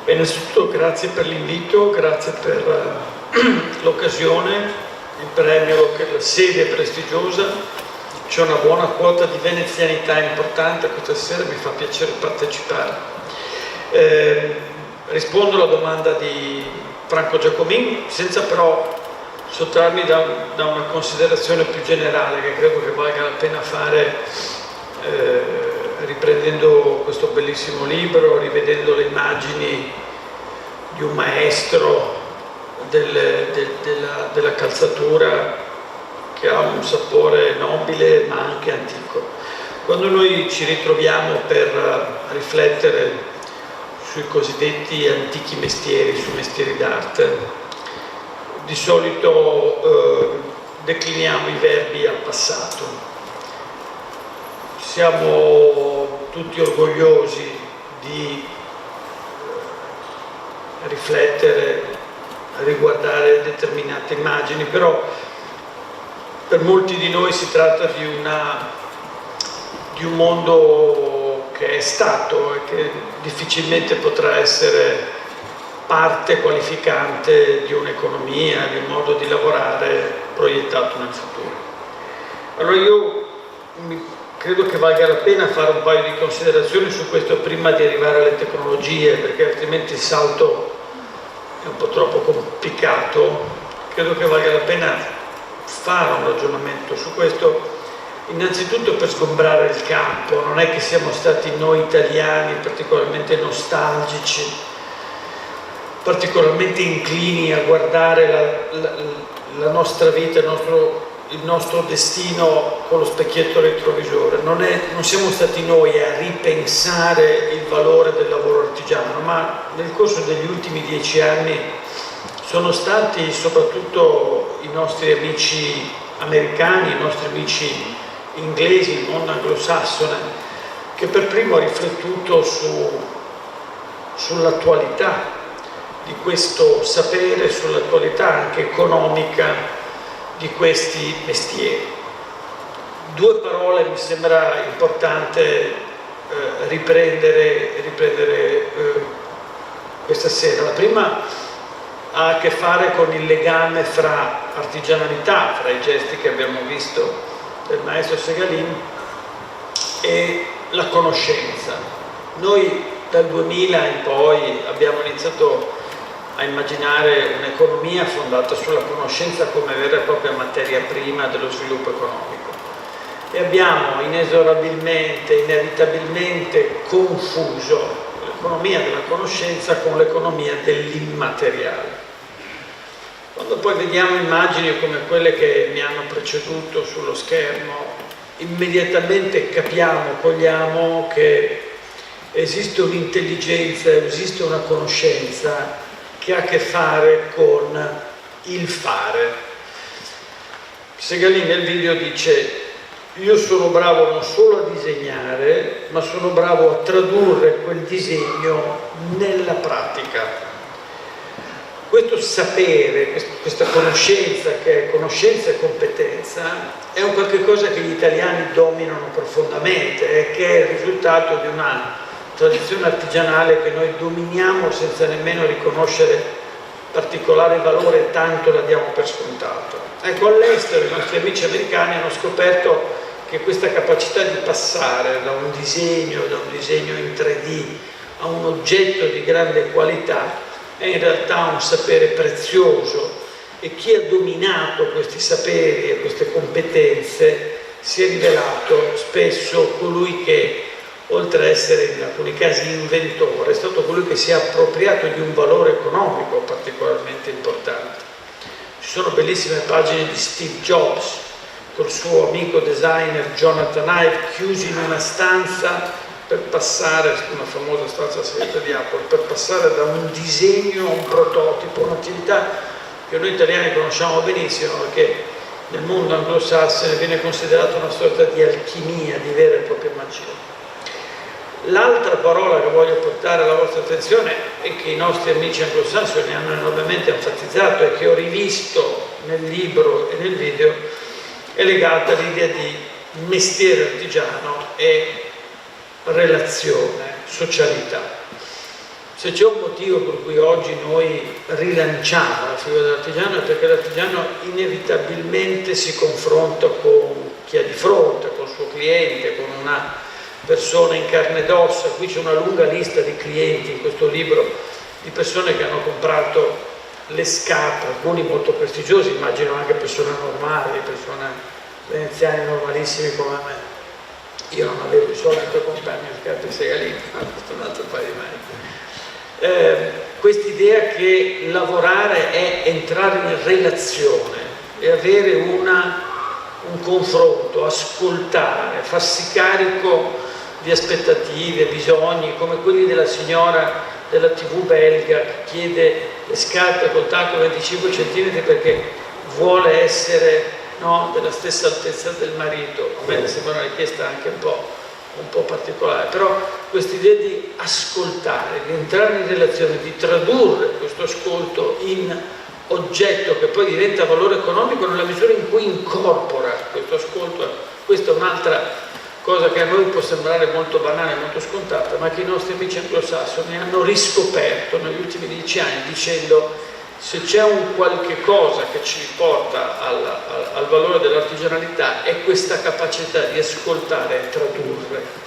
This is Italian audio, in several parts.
Innanzitutto grazie per l'invito, grazie per l'occasione, il premio, che la sede è prestigiosa, c'è una buona quota di venezianità importante questa sera, mi fa piacere partecipare. Rispondo alla domanda di Franco Giacomin, senza però sottrarmi da una considerazione più generale che credo che valga la pena fare riprendendo questo bellissimo libro, rivedendo le immagini di un maestro della calzatura che ha un sapore nobile ma anche antico. Quando noi ci ritroviamo per riflettere sui cosiddetti antichi mestieri, sui mestieri d'arte, di solito decliniamo i verbi al passato. Siamo tutti orgogliosi di riflettere, riguardare determinate immagini, però per molti di noi si tratta di un mondo che è stato e che difficilmente potrà essere parte qualificante di un'economia, di un modo di lavorare proiettato nel futuro. Allora io credo che valga la pena fare un paio di considerazioni su questo prima di arrivare alle tecnologie, perché altrimenti il salto è un po' troppo complicato. Credo che valga la pena fare un ragionamento su questo, innanzitutto per sgombrare il campo. Non è che siamo stati noi italiani particolarmente nostalgici, particolarmente inclini a guardare la nostra vita, il nostro destino con lo specchietto retrovisore. Non siamo stati noi a ripensare il valore del lavoro artigiano, ma nel corso degli ultimi 10 anni sono stati soprattutto i nostri amici americani, i nostri amici inglesi, il mondo anglosassone, che per primo ha riflettuto sull'attualità di questo sapere, sull'attualità anche economica di questi mestieri. Due parole mi sembra importante riprendere questa sera. La prima ha a che fare con il legame fra artigianalità, fra i gesti che abbiamo visto del maestro Segalin, e la conoscenza. Noi dal 2000 in poi abbiamo iniziato a immaginare un'economia fondata sulla conoscenza come vera e propria materia prima dello sviluppo economico. E abbiamo inesorabilmente, inevitabilmente confuso l'economia della conoscenza con l'economia dell'immateriale. Quando poi vediamo immagini come quelle che mi hanno preceduto sullo schermo, immediatamente cogliamo che esiste un'intelligenza, esiste una conoscenza che ha a che fare con il fare. Segalin nel video dice: io sono bravo non solo a disegnare, ma sono bravo a tradurre quel disegno nella pratica. Questo sapere, questa conoscenza, che è conoscenza e competenza, è un qualche cosa che gli italiani dominano profondamente e che è il risultato di una tradizione artigianale che noi dominiamo senza nemmeno riconoscere particolare valore, tanto la diamo per scontato. Ecco, all'estero i nostri amici americani hanno scoperto che questa capacità di passare da un disegno in 3D a un oggetto di grande qualità è in realtà un sapere prezioso, e chi ha dominato questi saperi e queste competenze si è rivelato spesso colui che, oltre a essere in alcuni casi inventore, è stato colui che si è appropriato di un valore economico particolarmente importante. Ci sono bellissime pagine di Steve Jobs col suo amico designer Jonathan Ive chiusi in una stanza per passare, una famosa stanza segreta di Apple, per passare da un disegno a un prototipo, un'attività che noi italiani conosciamo benissimo perché nel mondo anglosassone viene considerata una sorta di alchimia, di vera e propria magia. L'altra parola che voglio portare alla vostra attenzione e che i nostri amici anglosassoni hanno enormemente enfatizzato e che ho rivisto nel libro e nel video è legata all'idea di mestiere artigiano e relazione, socialità. Se c'è un motivo per cui oggi noi rilanciamo la figura dell'artigiano è perché l'artigiano inevitabilmente si confronta con chi ha di fronte, con il suo cliente, con una persona in carne ed ossa. Qui c'è una lunga lista di clienti in questo libro, di persone che hanno comprato le scarpe, alcuni molto prestigiosi, immagino anche persone normali, persone veneziane normalissimi come me. Io non avevo i soldi per comprarmi le scarpe segalini, ma questo è un altro paio di maniche. Quest'idea che lavorare è entrare in relazione e avere un confronto, ascoltare, farsi carico di aspettative, bisogni, come quelli della signora della TV belga che chiede le scarpe col tacco 25 cm perché vuole essere, no, della stessa altezza del marito. A me sembra una richiesta anche un po' particolare, però quest'idea di ascoltare, di entrare in relazione, di tradurre questo ascolto in oggetto che poi diventa valore economico nella misura in cui incorpora questo ascolto. Questa è un'altra cosa che a noi può sembrare molto banale, molto scontata, ma che i nostri amici anglosassoni hanno riscoperto negli ultimi 10 anni dicendo: se c'è un qualche cosa che ci porta al valore dell'artigianalità è questa capacità di ascoltare e tradurre.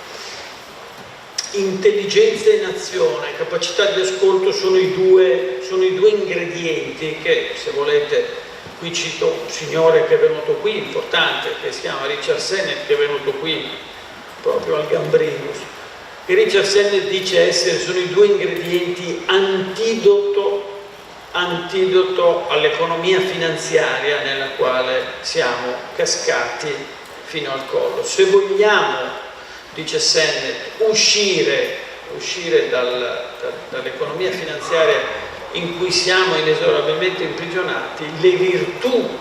Intelligenza in azione, capacità di ascolto sono i due ingredienti che, se volete, qui cito un signore che è venuto qui, importante, che si chiama Richard Sennett, che è venuto qui proprio al Gambrinus. E Richard Sennett dice sono i due ingredienti antidoto all'economia finanziaria nella quale siamo cascati fino al collo. Se vogliamo, dice Sennett, uscire dall'economia finanziaria in cui siamo inesorabilmente imprigionati, le virtù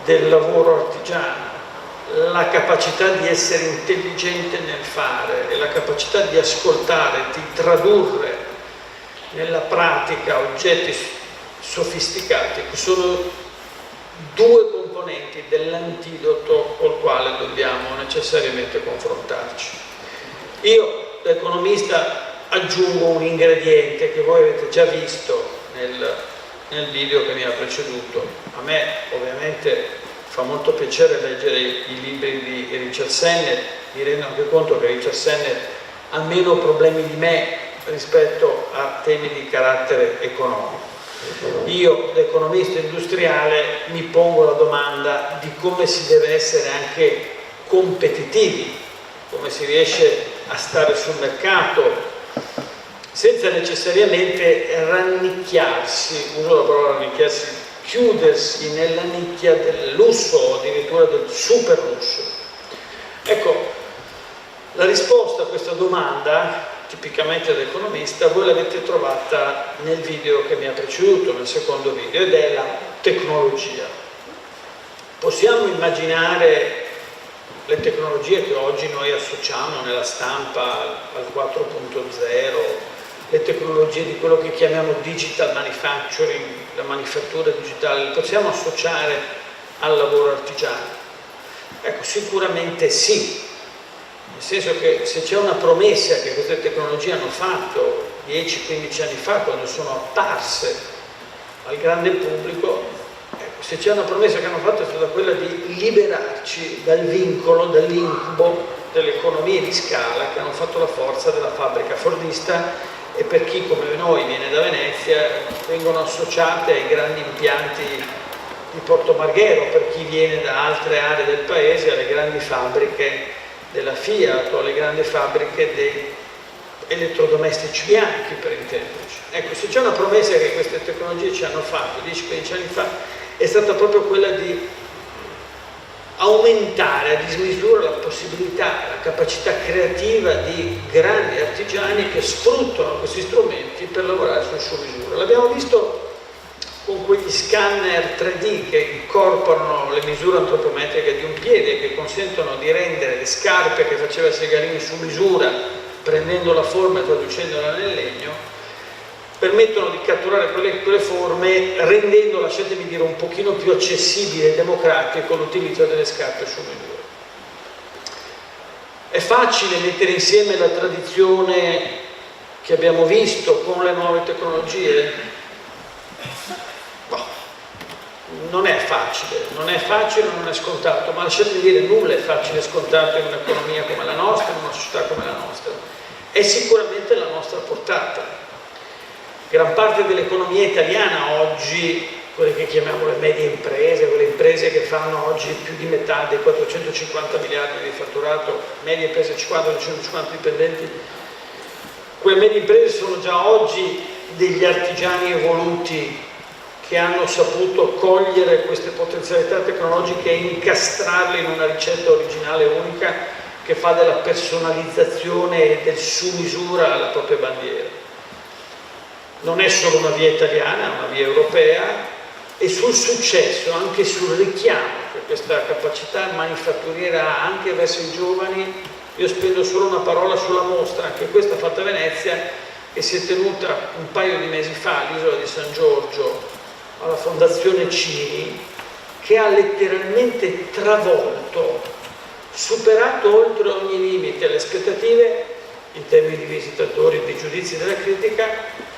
del lavoro artigiano, la capacità di essere intelligente nel fare e la capacità di ascoltare, di tradurre nella pratica oggetti sofisticati, sono due componenti dell'antidoto col quale dobbiamo necessariamente confrontarci. Io, da economista, aggiungo un ingrediente che voi avete già visto nel video che mi ha preceduto. A me ovviamente fa molto piacere leggere i libri di Richard Sennett, mi rendo anche conto che Richard Sennett ha meno problemi di me rispetto a temi di carattere economico. Io, da economista industriale, mi pongo la domanda di come si deve essere anche competitivi, come si riesce a stare sul mercato senza necessariamente rannicchiarsi, uso la parola rannicchiarsi, chiudersi nella nicchia del lusso o addirittura del super lusso. Ecco, la risposta a questa domanda, tipicamente da economista, voi l'avete trovata nel video che mi ha preceduto, nel secondo video, ed è la tecnologia. Possiamo immaginare le tecnologie che oggi noi associamo nella stampa al 4.0, le tecnologie di quello che chiamiamo digital manufacturing, la manifattura digitale, le possiamo associare al lavoro artigiano? Ecco, sicuramente sì, nel senso che se c'è una promessa che queste tecnologie hanno fatto 10-15 anni fa, quando sono apparse al grande pubblico, ecco, se c'è una promessa che hanno fatto è stata quella di liberarci dal vincolo, dall'incubo delle economie di scala che hanno fatto la forza della fabbrica fordista. E per chi come noi viene da Venezia, vengono associate ai grandi impianti di Porto Marghero, per chi viene da altre aree del paese, alle grandi fabbriche della Fiat o alle grandi fabbriche dei elettrodomestici bianchi, per intenderci. Ecco, se c'è una promessa che queste tecnologie ci hanno fatto 10-15 anni fa, è stata proprio quella di aumentare a dismisura la possibilità, la capacità creativa di grandi artigiani che sfruttano questi strumenti per lavorare su misura. L'abbiamo visto con quegli scanner 3D che incorporano le misure antropometriche di un piede, che consentono di rendere le scarpe che faceva Segalini su misura, prendendo la forma e traducendola nel legno, permettono di catturare quelle forme, rendendo, lasciatemi dire, un pochino più accessibile e democratico l'utilizzo delle scarpe su misura. È facile mettere insieme la tradizione che abbiamo visto con le nuove tecnologie? Boh, non è facile, non è scontato, ma lasciatemi dire, nulla è facile e scontato in un'economia come la nostra, in una società come la nostra. È sicuramente la nostra portata. Gran parte dell'economia italiana oggi, quelle che chiamiamo le medie imprese, quelle imprese che fanno oggi più di metà dei 450 miliardi di fatturato, medie imprese 50-250 dipendenti, quelle medie imprese sono già oggi degli artigiani evoluti che hanno saputo cogliere queste potenzialità tecnologiche e incastrarle in una ricetta originale unica che fa della personalizzazione e del su misura la propria bandiera. Non è solo una via italiana, è una via europea, e sul successo, anche sul richiamo che questa capacità manifatturiera ha anche verso i giovani, io spendo solo una parola sulla mostra, anche questa fatta a Venezia, che si è tenuta un paio di mesi fa all'isola di San Giorgio, alla Fondazione Cini, che ha letteralmente travolto, superato oltre ogni limite le aspettative in termini di visitatori, di giudizi della critica,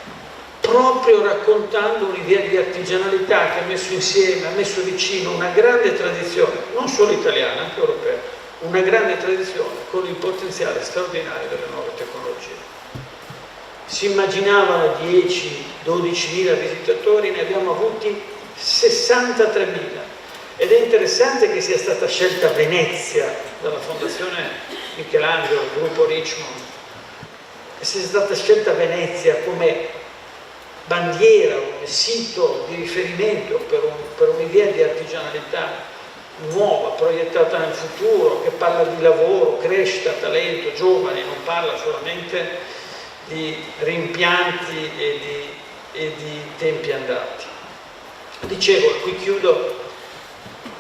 proprio raccontando un'idea di artigianalità che ha messo insieme, ha messo vicino una grande tradizione, non solo italiana, anche europea, una grande tradizione con il potenziale straordinario delle nuove tecnologie. Si immaginavano 10-12 mila visitatori, ne abbiamo avuti 63.000. Ed è interessante che sia stata scelta Venezia dalla Fondazione Michelangelo, il gruppo Richmond, che sia stata scelta Venezia come bandiera, come sito di riferimento per un'idea di artigianalità nuova, proiettata nel futuro, che parla di lavoro, crescita, talento, giovani, non parla solamente di rimpianti e di tempi andati. Dicevo, e qui chiudo,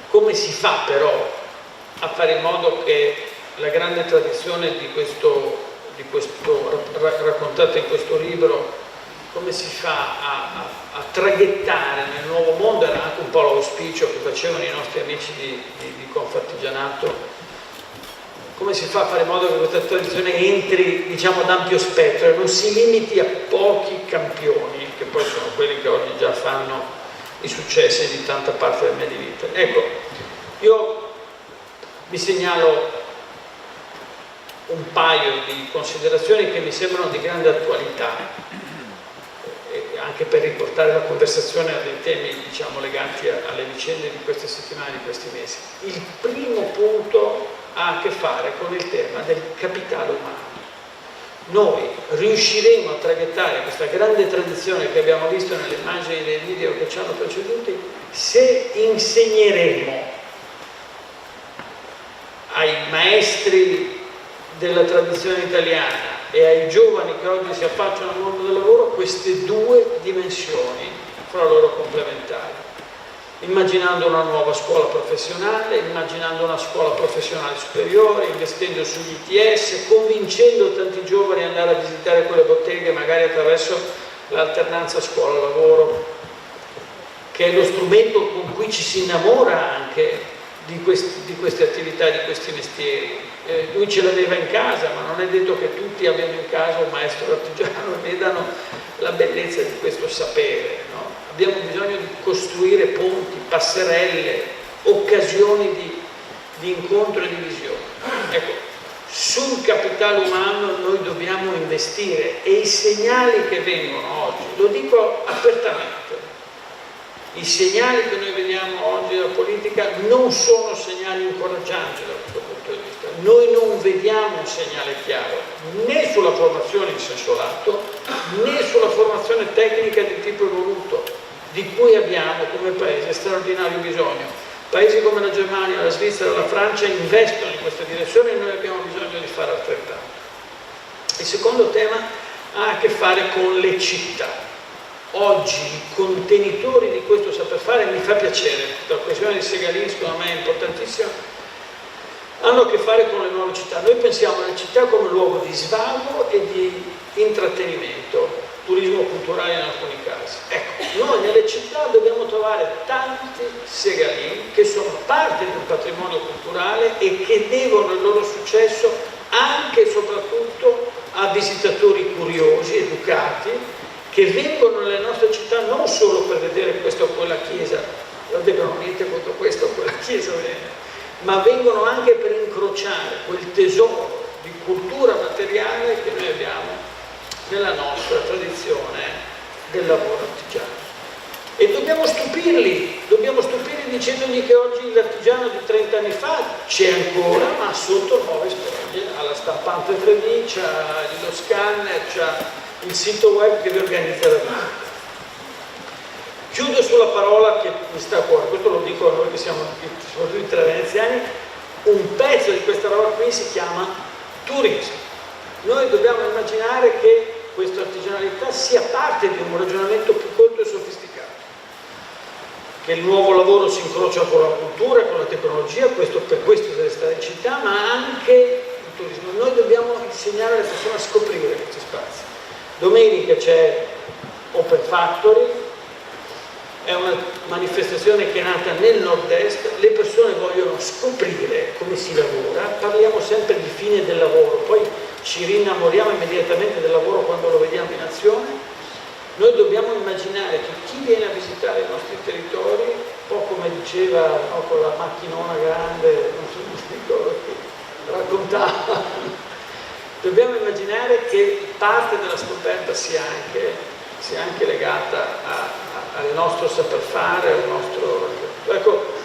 come si fa però a fare in modo che la grande tradizione di questo raccontata in questo libro, come si fa a traghettare nel nuovo mondo? Era anche un po' l'auspicio che facevano i nostri amici di Confartigianato. Come si fa a fare in modo che questa tradizione entri, diciamo, ad ampio spettro e non si limiti a pochi campioni, che poi sono quelli che oggi già fanno i successi di tanta parte della mia di vita? Ecco, io vi segnalo un paio di considerazioni che mi sembrano di grande attualità, anche per riportare la conversazione a dei temi, diciamo, legati alle vicende di queste settimane, di questi mesi. Il primo punto ha a che fare con il tema del capitale umano. Noi riusciremo a traghettare questa grande tradizione che abbiamo visto nelle immagini e nei video che ci hanno preceduti se insegneremo ai maestri della tradizione italiana e ai giovani che oggi si affacciano al mondo del lavoro queste due dimensioni fra loro complementari, immaginando una nuova scuola professionale, immaginando una scuola professionale superiore, investendo sugli ITS, convincendo tanti giovani ad andare a visitare quelle botteghe magari attraverso l'alternanza scuola-lavoro, che è lo strumento con cui ci si innamora anche di queste attività, di questi mestieri. Lui ce l'aveva in casa, ma non è detto che tutti abbiano in casa un maestro artigiano e vedano la bellezza di questo sapere, no? Abbiamo bisogno di costruire ponti, passerelle, occasioni di incontro e di visione. Ecco, sul capitale umano noi dobbiamo investire, e i segnali che vengono oggi, lo dico apertamente, i segnali che noi vediamo oggi dalla politica non sono segnali incoraggianti da questo punto di vista. Noi non vediamo un segnale chiaro né sulla formazione in senso lato né sulla formazione tecnica di tipo evoluto, di cui abbiamo come paese straordinario bisogno. Paesi come la Germania, la Svizzera, la Francia investono in questa direzione e noi abbiamo bisogno di fare altrettanto. Il secondo tema ha a che fare con le città. Oggi i contenitori di questo saper fare, mi fa piacere, la questione di Segalin secondo me è importantissima, hanno a che fare con le nuove città. Noi pensiamo alle città come luogo di svago e di intrattenimento, turismo culturale in alcuni casi. Ecco, noi nelle città dobbiamo trovare tanti Segalin che sono parte di un patrimonio culturale e che devono il loro successo anche e soprattutto a visitatori curiosi, educati, che vengono nelle nostre città non solo per vedere questa o quella chiesa, non dicono niente contro questa o quella chiesa, ma vengono anche per incrociare quel tesoro di cultura materiale che noi abbiamo nella nostra tradizione del lavoro artigiano. E dobbiamo stupirli dicendogli che oggi l'artigiano di 30 anni fa c'è ancora, ma sotto nuove spoglie, ha la stampante 3D, c'ha lo scanner, c'ha il sito web che vi organizza la vita. Chiudo sulla parola che mi sta a cuore, questo lo dico a noi che siamo soprattutto tre veneziani, un pezzo di questa roba qui si chiama turismo. Noi dobbiamo immaginare che questa artigianalità sia parte di un ragionamento più colto e sofisticato, che il nuovo lavoro si incrocia con la cultura, con la tecnologia, per questo deve stare in città, ma anche il turismo. Noi dobbiamo insegnare alle persone a scoprire questi spazi. Domenica c'è Open Factory, è una manifestazione che è nata nel nord-est, le persone vogliono scoprire come si lavora, parliamo sempre di fine del lavoro, poi ci rinnamoriamo immediatamente del lavoro quando lo vediamo in azione. Noi dobbiamo immaginare che chi viene a visitare i nostri territori, un po' come diceva con la macchinona grande, non so se ricordo che raccontava, dobbiamo immaginare che parte della scoperta sia anche legata al nostro saper fare, al nostro... Ecco,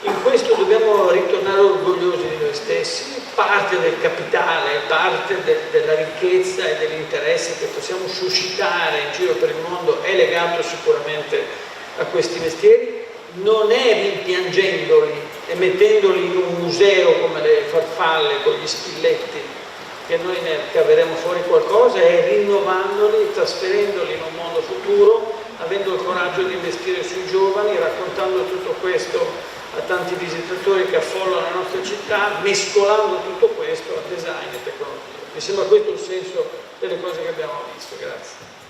in questo dobbiamo ritornare orgogliosi di noi stessi, parte del capitale, parte della ricchezza e dell'interesse che possiamo suscitare in giro per il mondo è legato sicuramente a questi mestieri, non è rimpiangendoli e mettendoli in un museo come le farfalle con gli spilletti che noi ne caveremo fuori qualcosa, è rinnovandoli, trasferendoli in un mondo futuro, avendo il coraggio di investire sui giovani, raccontando tutto questo a tanti visitatori che affollano la nostra città, mescolando tutto questo a design e tecnologia. Mi sembra questo il senso delle cose che abbiamo visto. Grazie.